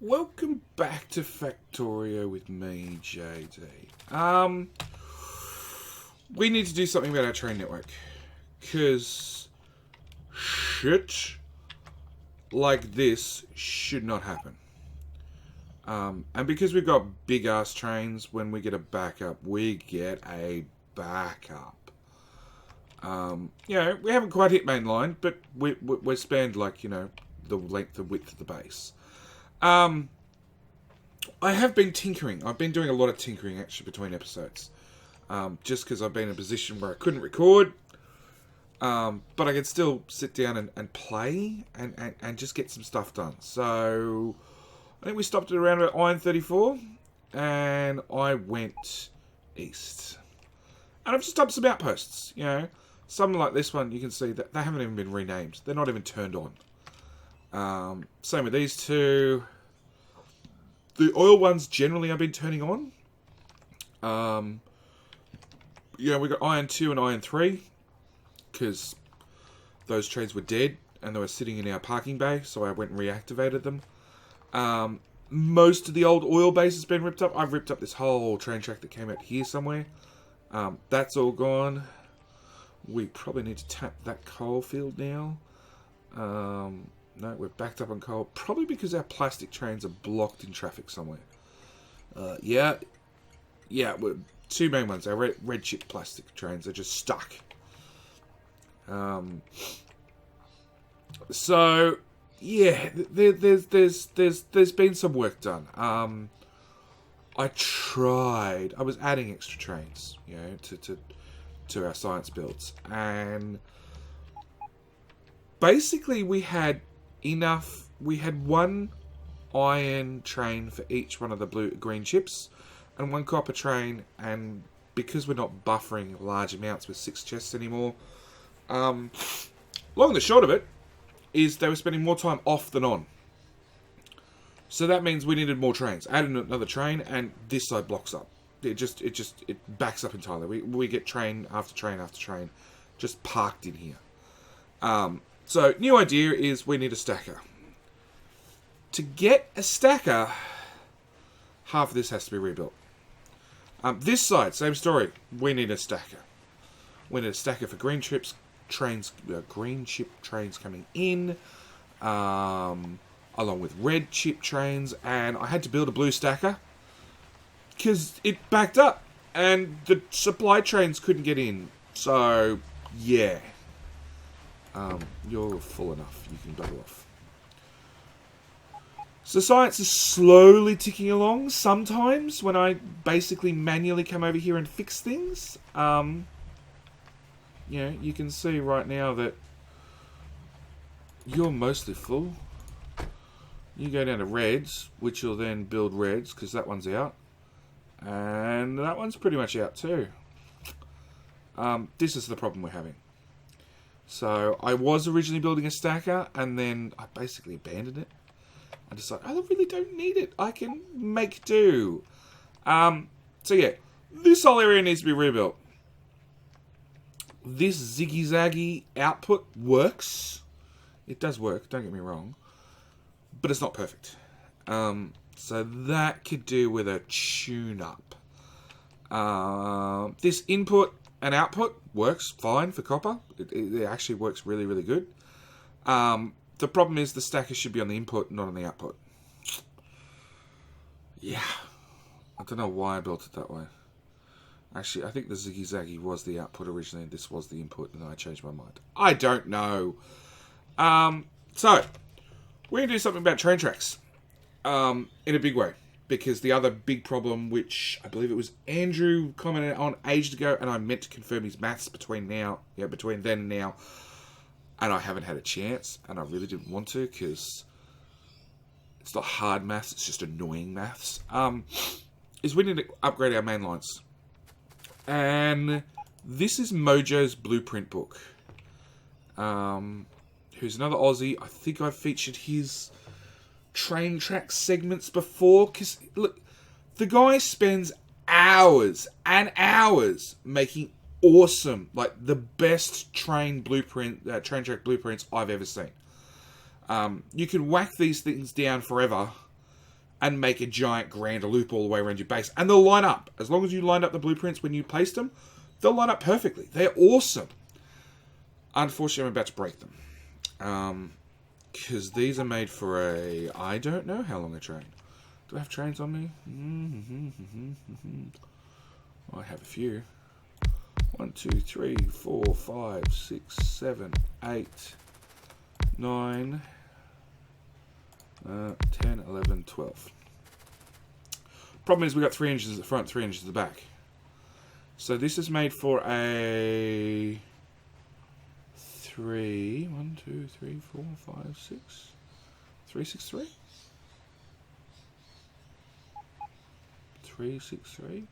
Welcome back to Factorio with me, JD. We need to do something about our train network. Because shit like this should not happen. And because we've got big ass trains, when we get a backup, we get a backup. We haven't quite hit mainline, but we're spanned like, the length and width of the base. I have been tinkering. I've been doing a lot of tinkering actually between episodes. Just because I've been in a position where I couldn't record. But I can still sit down and play and just get some stuff done. So I think we stopped at around about Iron 34 and I went east. And I've just done some outposts, Something like this one, you can see that they haven't even been renamed. They're not even turned on. Same with these two. The oil ones generally I've been turning on. We got Iron 2 and Iron 3 because those trains were dead and they were sitting in our parking bay, so I went and reactivated them. Most of the old oil base has been ripped up. I've ripped up this whole train track that came out here somewhere. That's all gone. We probably need to tap that coal field now. No, we're backed up on coal. Probably because our plastic trains are blocked in traffic somewhere. We're two main ones. Our red chip plastic trains are just stuck. So yeah, there's been some work done. I was adding extra trains, to our science builds, and basically we had enough. We had one iron train for each one of the green chips, and one copper train. And because we're not buffering large amounts with 6 chests anymore, long and the short of it is they were spending more time off than on. So that means we needed more trains. Added another train, and this side blocks up. It backs up entirely. We get train after train after train just parked in here. So new idea is we need a stacker. To get a stacker, half of this has to be rebuilt. This side, same story. We need a stacker. We need a stacker for green chip trains coming in, along with red chip trains, and I had to build a blue stacker because it backed up and the supply trains couldn't get in. So yeah, you're full enough. You can bugger off. So science is slowly ticking along. Sometimes when I basically manually come over here and fix things, you can see right now that you're mostly full. You go down to reds, which will then build reds because that one's out. And that one's pretty much out too. This is the problem we're having. So I was originally building a stacker and then I basically abandoned it. I decided I really don't need it. I can make do. So yeah, this whole area needs to be rebuilt. This ziggy-zaggy output works. It does work, don't get me wrong. But it's not perfect. So that could do with a tune-up. This input and output works fine for copper. It actually works really, really good. The problem is the stacker should be on the input, not on the output. Yeah. I don't know why I built it that way. Actually, I think the ziggy-zaggy was the output originally, and this was the input, and then I changed my mind. I don't know. So, we're going to do something about train tracks. In a big way. Because the other big problem, which I believe it was Andrew commented on ages ago, and I meant to confirm his maths between then and now, and I haven't had a chance, and I really didn't want to, because it's not hard maths, it's just annoying maths, is we need to upgrade our main lines. And this is Mojo's blueprint book. Who's another Aussie. I think I've featured his train track segments before, because look, the guy spends hours and hours making awesome, like the best train track blueprints I've ever seen. You can whack these things down forever and make a giant grand loop all the way around your base. And they'll line up. As long as you lined up the blueprints when you placed them, they'll line up perfectly. They're awesome. Unfortunately, I'm about to break them. Because these are made for a... I don't know how long a train. Do I have trains on me? I have a few. 1, 2, 3, 4, 5, 6, 7, 8, 9, 10, 11, 12. Problem is we got 3 inches at the front, 3 inches at the back. So this is made for a 1, 2, 3, 4, 5, 6, 363? 363?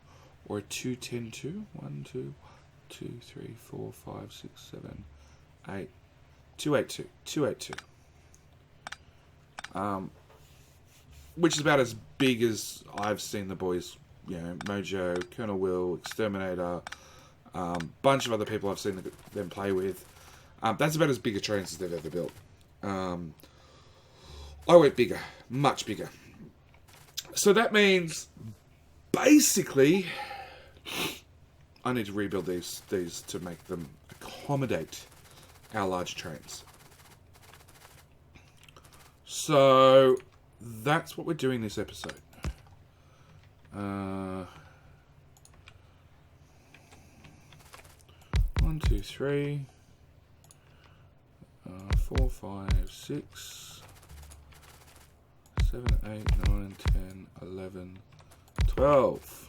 Or a 210-2? 1, 2, 2, 3, 4, 5, 6, 7, 8, 282. 282. Which is about as big as I've seen the boys, you know, Mojo, Colonel Will, Exterminator, bunch of other people I've seen them play with. That's about as big a train as they've ever built. I went bigger, much bigger. So that means, basically, I need to rebuild these to make them accommodate our larger trains. So that's what we're doing this episode. 1, 2, 3, 4, 5, 6, 7, 8, 9, 10, 11, 12.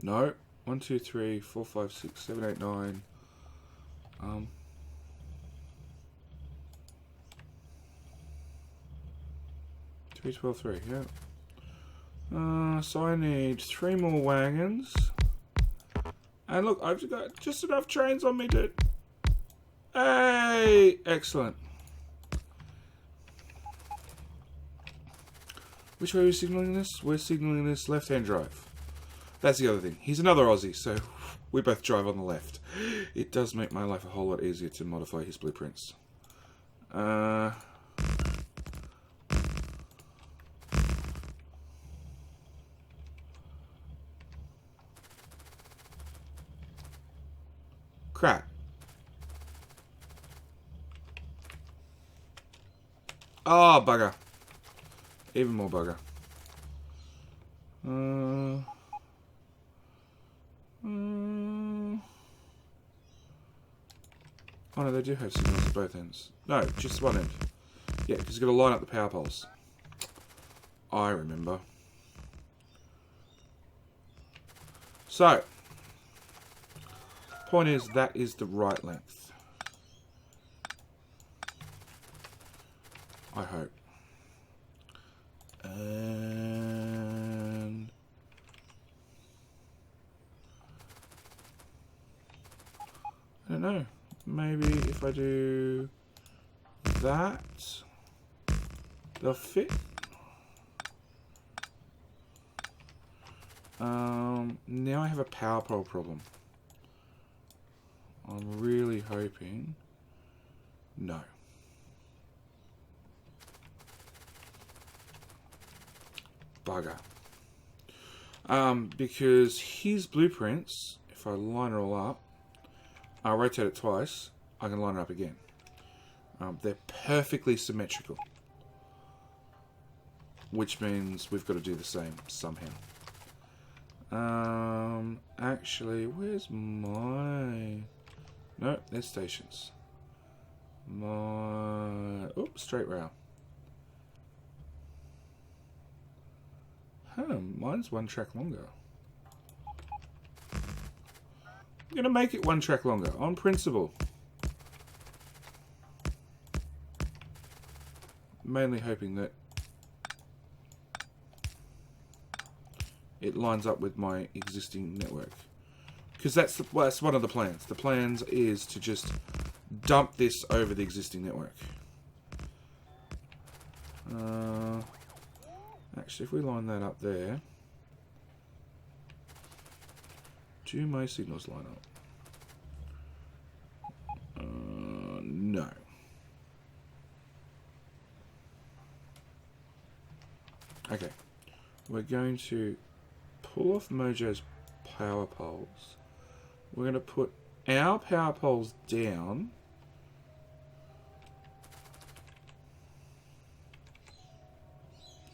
No. 1, 2, 3, 4, 5, 6, 7, 8, 9. 3, 12, 3, yeah. So I need 3 more wagons. And look, I've got just enough trains on me to... Hey! Excellent. Which way are we signaling this? We're signaling this left-hand drive. That's the other thing. He's another Aussie, so we both drive on the left. It does make my life a whole lot easier to modify his blueprints. Crap. Oh, bugger. Even more bugger. Oh no, they do have signals at both ends. No, just one end. Yeah, because you've got to line up the power poles. I remember. So, point is, that is the right length. I hope. And... I don't know. Maybe if I do that, they'll fit. Now I have a power pole problem. I'm really hoping no. Bugger. Because his blueprints, if I line it all up, I'll rotate it twice, I can line it up again. They're perfectly symmetrical. Which means we've got to do the same somehow. Actually, where's my... No, there's stations. Oops, straight rail. Mine's 1 track longer. I'm going to make it 1 track longer, on principle. Mainly hoping that it lines up with my existing network. Because that's one of the plans. The plans is to just dump this over the existing network. Actually, if we line that up there... Do my signals line up? No. Okay. We're going to pull off Mojo's power poles. We're going to put our power poles down.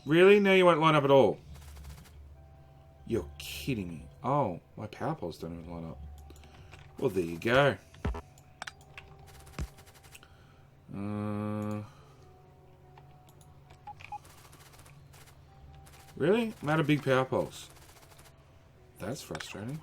Really? No, you won't line up at all. You're kidding me. Oh, my power poles don't even line up. Well, there you go. Really? I'm out of big power poles. That's frustrating.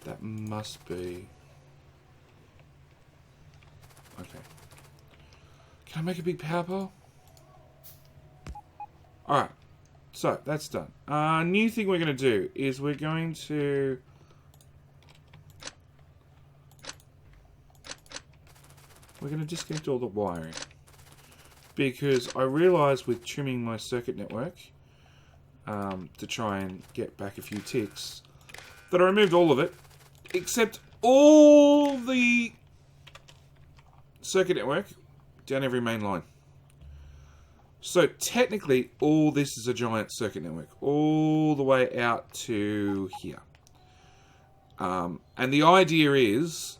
That must be... Okay. Can I make a big power pole? Alright. So, that's done. New thing we're going to do is we're going to... We're going to disconnect all the wiring. Because I realised with trimming my circuit network, to try and get back a few ticks, that I removed all of it, except all the circuit network down every main line. So technically, all this is a giant circuit network, all the way out to here. And the idea is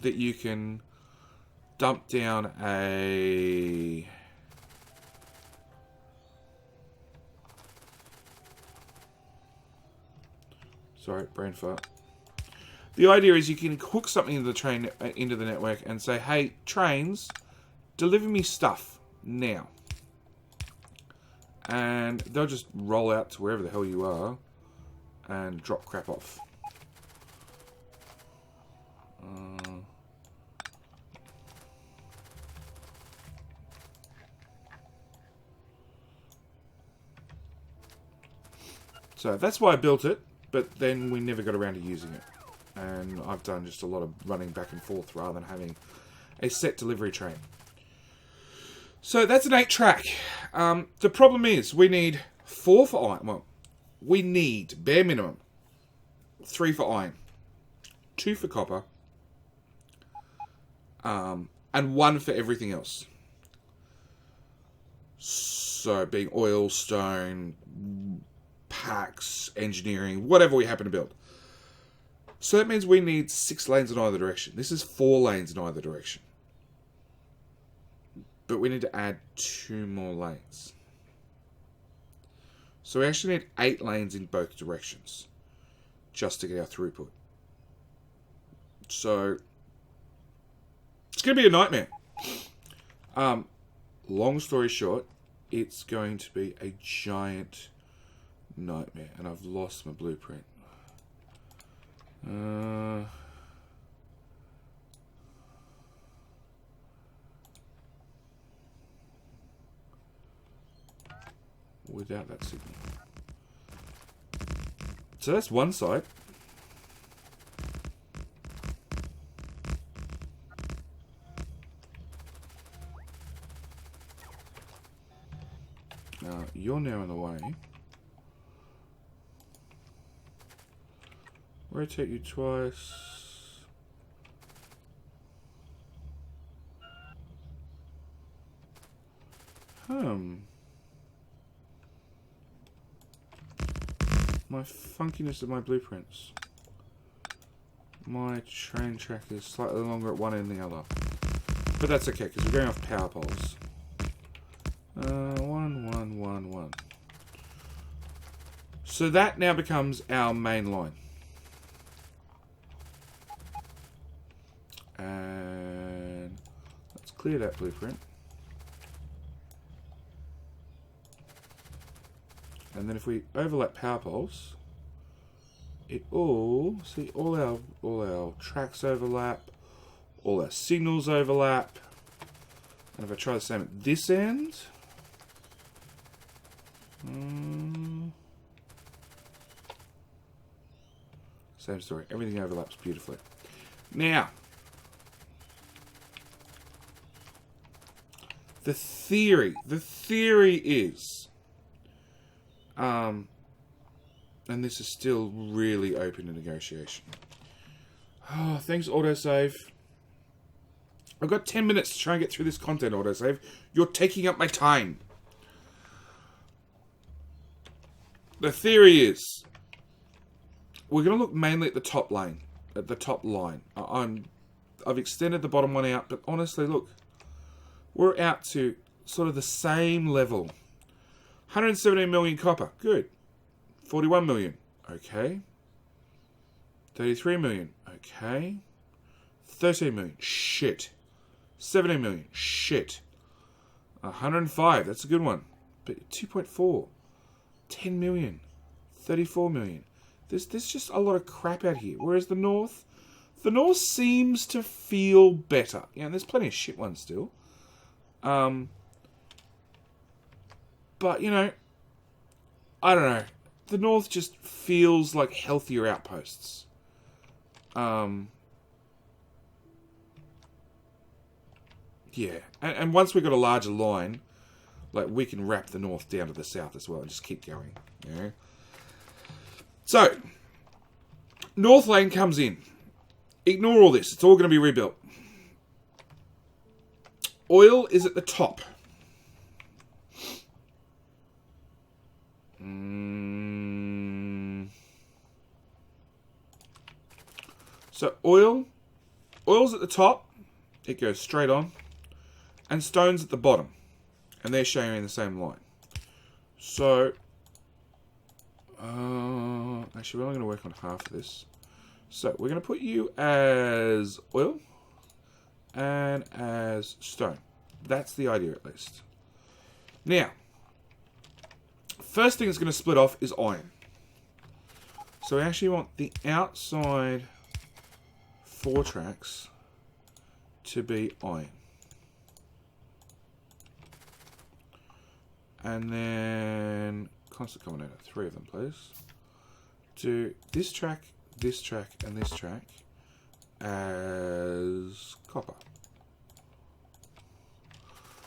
that you can dump down a... Sorry, brain fart. The idea is you can hook something into the network and say, hey, trains, deliver me stuff now. And they'll just roll out to wherever the hell you are and drop crap off. So that's why I built it, but then we never got around to using it. And I've done just a lot of running back and forth rather than having a set delivery train. So that's an 8-track. The problem is we need 4 for iron. Well, we need, bare minimum, 3 for iron, 2 for copper, and 1 for everything else. So being oil, stone, packs, engineering, whatever we happen to build. So that means we need 6 lanes in either direction. This is 4 lanes in either direction. But we need to add 2 more lanes. So we actually need 8 lanes in both directions just to get our throughput. So it's going to be a nightmare. Long story short, it's going to be a giant nightmare. And I've lost my blueprint. Without that signal. So that's one side. Now, you're now in the way. Rotate you twice. My funkiness of my blueprints. My train track is slightly longer at one end than the other. But that's okay, because we're going off power poles. 1, 1, 1, 1. So that now becomes our main line. And let's clear that blueprint. And then if we overlap power poles, it all, see, all our tracks overlap, all our signals overlap. And if I try the same at this end, same story. Everything overlaps beautifully. Now, The theory is, and this is still really open to negotiation. Oh, thanks, autosave. I've got 10 minutes to try and get through this content, autosave. You're taking up my time. The theory is, we're going to look mainly at the top line. I've extended the bottom one out, but honestly, look, we're out to sort of the same level. 117 million copper, good. 41 million, okay. 33 million, okay. 13 million, shit. 17 million, shit. 105, that's a good one. But 2.4, 10 million, 34 million. There's just a lot of crap out here. Whereas the North seems to feel better. Yeah, and there's plenty of shit ones still. But, you know, I don't know. The North just feels like healthier outposts. Yeah. And once we've got a larger line, like, we can wrap the North down to the South as well and just keep going. You know? So, North Lane comes in. Ignore all this. It's all going to be rebuilt. Oil is at the top. So oil's at the top. It goes straight on. And stone's at the bottom. And they're sharing the same line. So, actually, we're only going to work on half of this. So, we're going to put you as oil and as stone. That's the idea, at least. Now, first thing that's going to split off is iron. So, we actually want the outside 4 tracks to be iron. And then, constant combinator, 3 of them, please. Do this track, and this track as copper.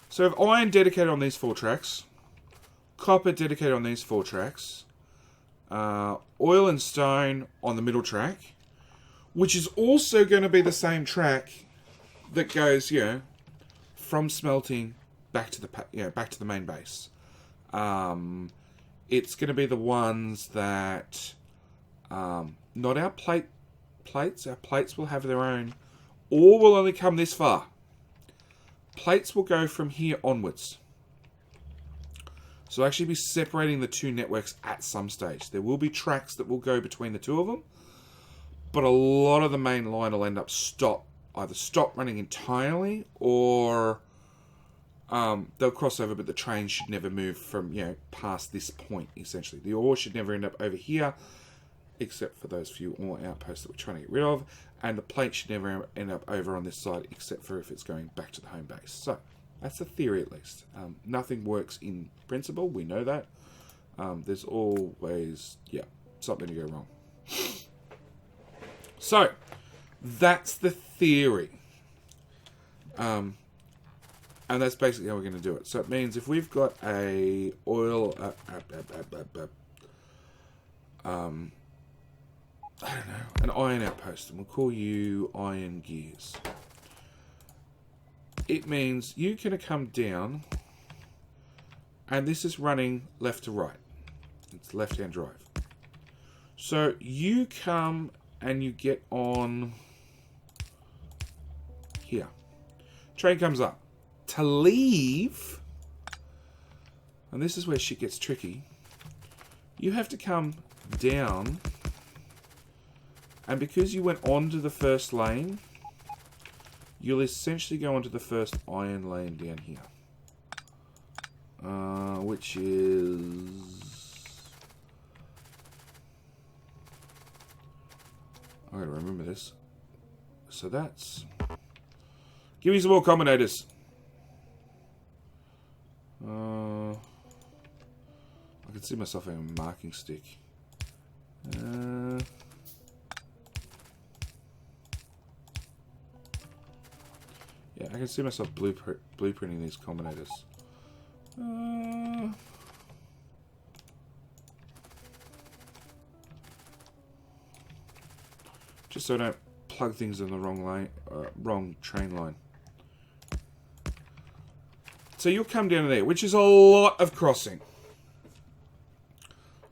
So we have iron dedicated on these 4 tracks, copper dedicated on these 4 tracks, oil and stone on the middle track, which is also going to be the same track that goes, you know, from smelting back to the main base. It's going to be the ones that, not our plates. Our plates will have their own, or will only come this far. Plates will go from here onwards. So I'll actually be separating the 2 networks at some stage. There will be tracks that will go between the 2 of them, but a lot of the main line will end up either stop running entirely, or they'll cross over, but the train should never move from, you know, past this point, essentially. The ore should never end up over here, except for those few ore outposts that we're trying to get rid of, and the plate should never end up over on this side, except for if it's going back to the home base. So, that's the theory, at least. Nothing works in principle, we know that. There's always, something to go wrong. So, that's the theory. And that's basically how we're going to do it. So it means if we've got a oil, I don't know, an iron outpost, and we'll call you Iron Gears. It means you can come down, and this is running left to right. It's left-hand drive. So you come and you get on here. Train comes up. To leave, and this is where shit gets tricky, you have to come down, and because you went onto the first lane, you'll essentially go onto the first iron lane down here, which is, I gotta remember this. So that's, give me some more combinators. I can see myself having a marking stick. Yeah, I can see myself blueprinting these combinators. Just so I don't plug things in the wrong train line. So you'll come down to there, which is a lot of crossing.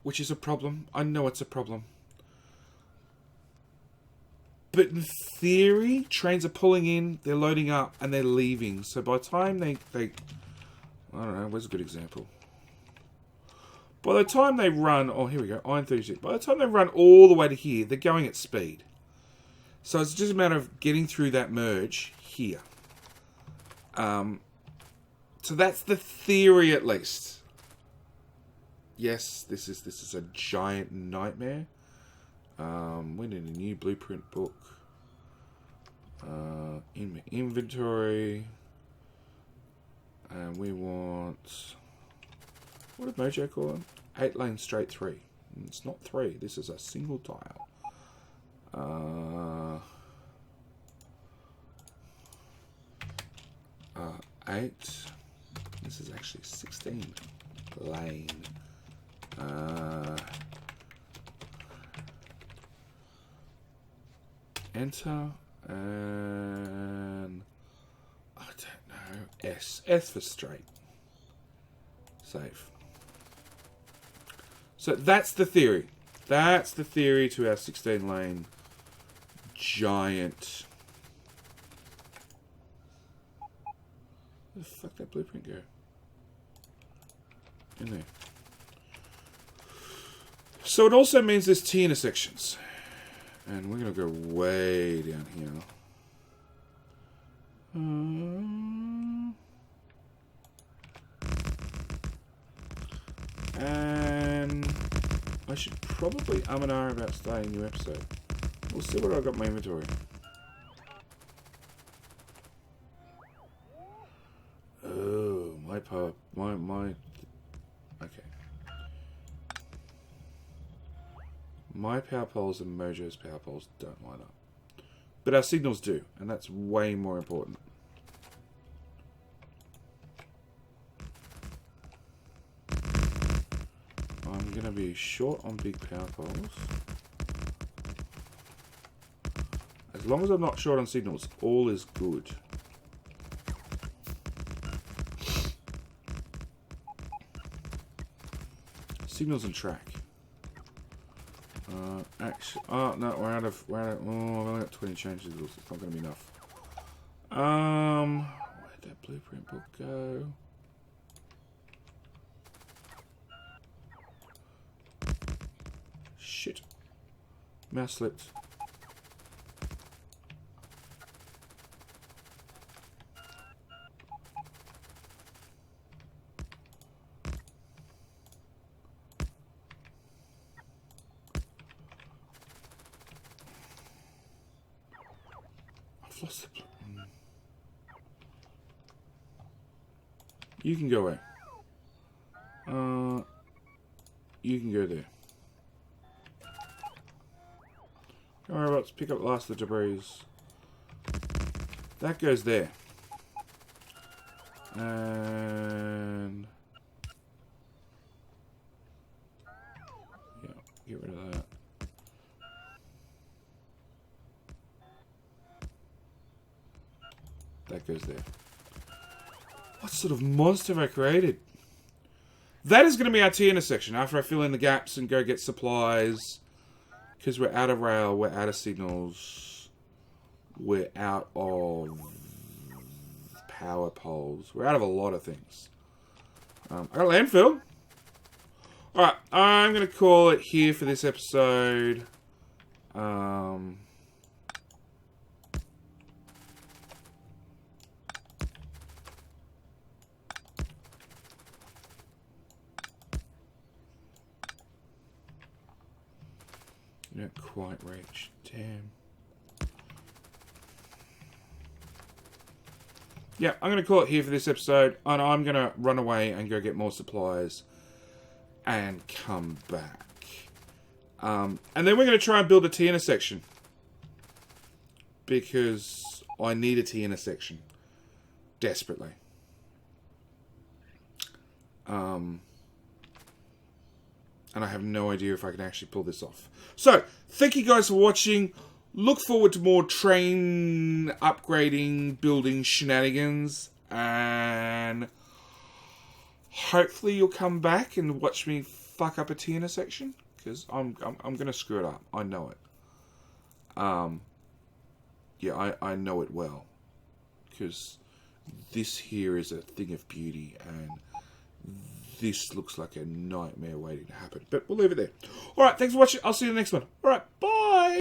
Which is a problem. I know it's a problem. But in theory, trains are pulling in, they're loading up, and they're leaving. So by the time they I don't know, where's a good example? By the time they run, oh, here we go, Iron 36. By the time they run all the way to here, they're going at speed. So it's just a matter of getting through that merge here. So that's the theory, at least. Yes, this is a giant nightmare. We need a new blueprint book. In my inventory. And we want... What did Mojo call them? 8 lane straight 3. It's not 3. This is a single tile. 8. This is actually 16 lane. Enter and I don't know. S for straight. Save. So that's the theory. That's the theory to our 16 lane giant. Where the fuck did that blueprint go? In there. So it also means there's T intersections. And we're going to go way down here. And I should probably and ahh about starting a new episode. We'll see what I've got in my inventory. Oh, my power, okay. My power poles and Mojo's power poles don't line up. But our signals do, and that's way more important. I'm going to be short on big power poles. As long as I'm not short on signals, all is good. Signals and track. Actually, oh no, we're out of. Oh, I've only got 20 changes. It's not going to be enough. Where'd that blueprint book go? Shit. Mouse slipped. You can go away. You can go there. Don't worry about it. Pick up the last of the debris. That goes there. And yeah, get rid of that. That goes there. What sort of monster have I created? That is going to be our T intersection after I fill in the gaps and go get supplies. Because we're out of rail, we're out of signals, we're out of power poles, we're out of a lot of things. I got landfill. Alright, I'm going to call it here for this episode. Not quite reached. Damn. Yeah, I'm going to call it here for this episode. And I'm going to run away and go get more supplies. And come back. And then we're going to try and build a T intersection. Because I need a T intersection. desperately. And I have no idea if I can actually pull this off. So, thank you guys for watching. Look forward to more train upgrading, building shenanigans, and hopefully you'll come back and watch me fuck up a T intersection, because I'm gonna screw it up. I know it. Yeah, I know it well, because this here is a thing of beauty, and this looks like a nightmare waiting to happen. But we'll leave it there. Alright, thanks for watching. I'll see you in the next one. Alright, bye!